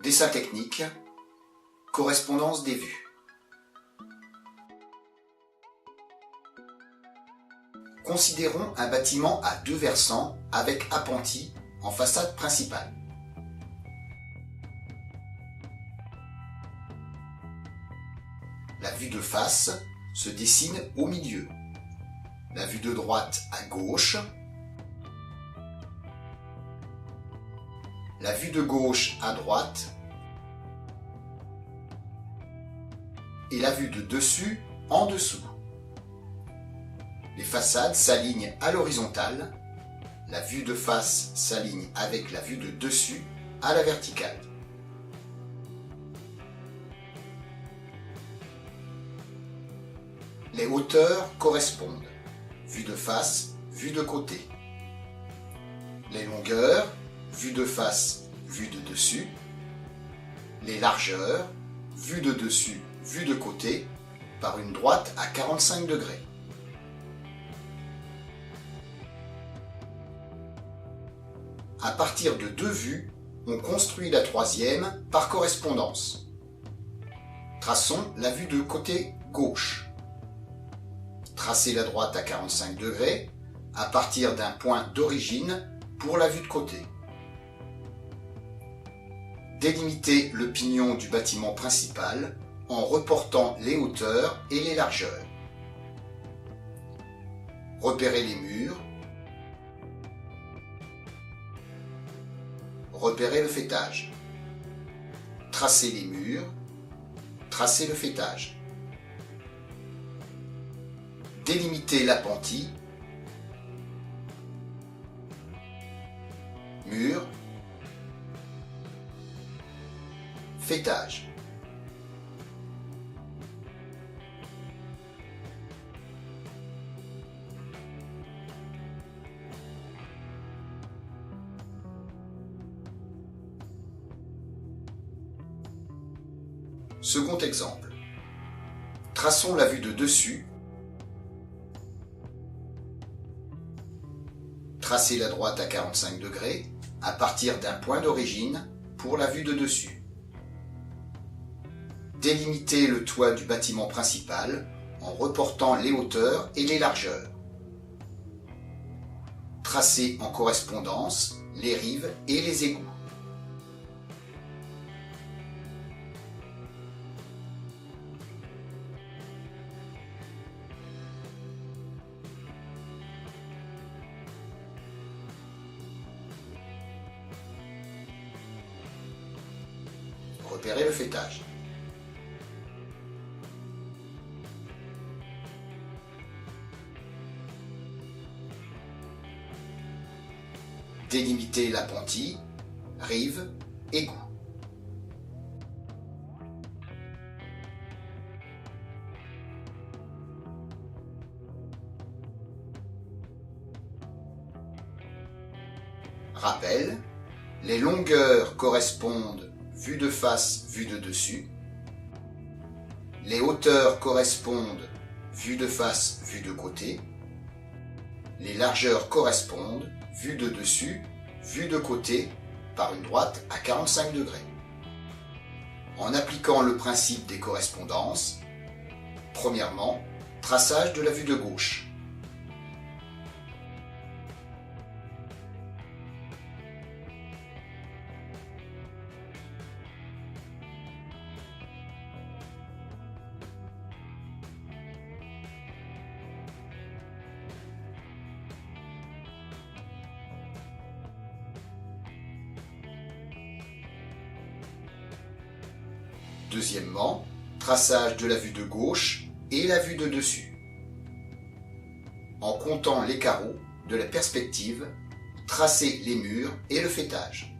Dessin technique, correspondance des vues. Considérons un bâtiment à deux versants avec appentis en façade principale. La vue de face se dessine au milieu. La vue de droite à gauche. La vue de gauche à droite. Et la vue de dessus en dessous. Les façades s'alignent à l'horizontale. La vue de face s'aligne avec la vue de dessus à la verticale. Les hauteurs correspondent. Vue de face, vue de côté. Les longueurs, vue de face, vue de dessus. Les largeurs, vue de dessus, vue de côté, par une droite à 45 degrés. À partir de deux vues, on construit la troisième par correspondance. Traçons la vue de côté gauche. Tracez la droite à 45 degrés à partir d'un point d'origine pour la vue de côté. Délimitez le pignon du bâtiment principal en reportant les hauteurs et les largeurs. Repérez les murs. Repérez le faîtage. Tracez les murs. Tracez le faîtage. Délimitez l'appentis, mur, faîtage. Second exemple. Traçons la vue de dessus. Tracez la droite à 45 degrés à partir d'un point d'origine pour la vue de dessus. Délimitez le toit du bâtiment principal en reportant les hauteurs et les largeurs. Tracez en correspondance les rives et les égouts. Repérez le faîtage. Délimitez l'appentis, rive, égout. Rappel, les longueurs correspondent vue de face, vue de dessus. Les hauteurs correspondent vue de face, vue de côté. Les largeurs correspondent vue de dessus, vue de côté, par une droite à 45 degrés. En appliquant le principe des correspondances, premièrement, traçage de la vue de gauche. Deuxièmement, traçage de la vue de gauche et la vue de dessus. En comptant les carreaux de la perspective, tracez les murs et le faîtage.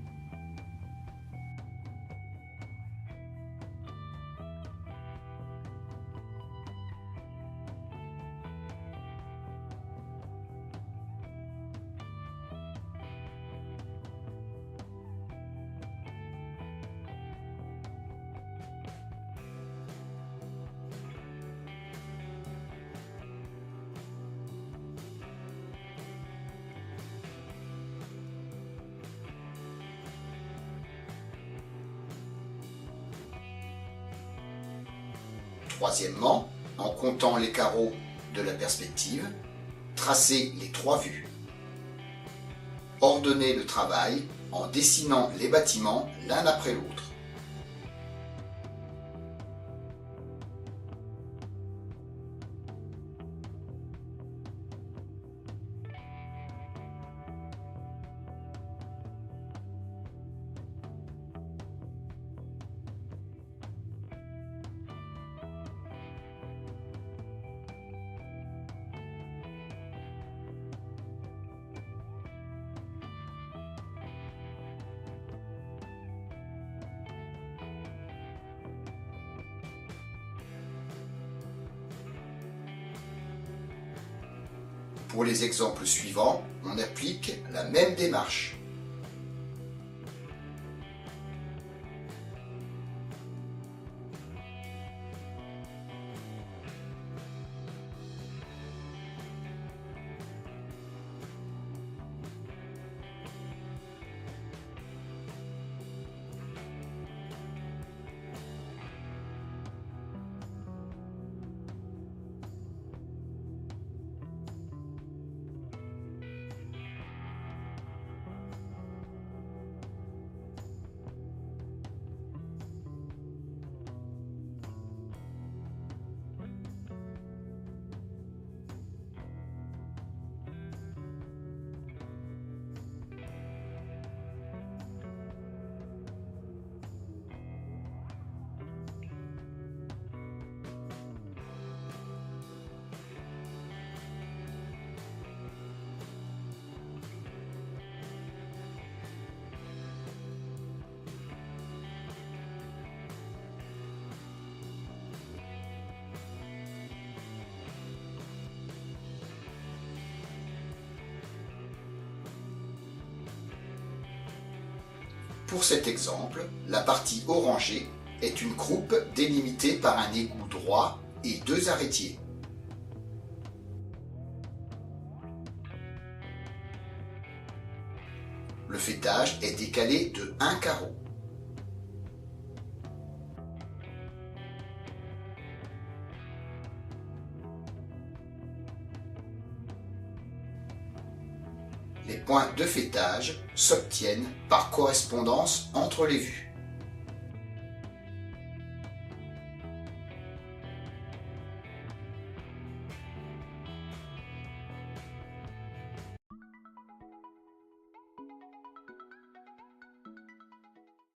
Troisièmement, en comptant les carreaux de la perspective, tracez les 3 vues. Ordonnez le travail en dessinant les bâtiments l'un après l'autre. Pour les exemples suivants, on applique la même démarche. Pour cet exemple, la partie orangée est une croupe délimitée par un égout droit et 2 arrêtiers. Le faîtage est décalé de 1 carreau. Les points de faîtage s'obtiennent par correspondance entre les vues.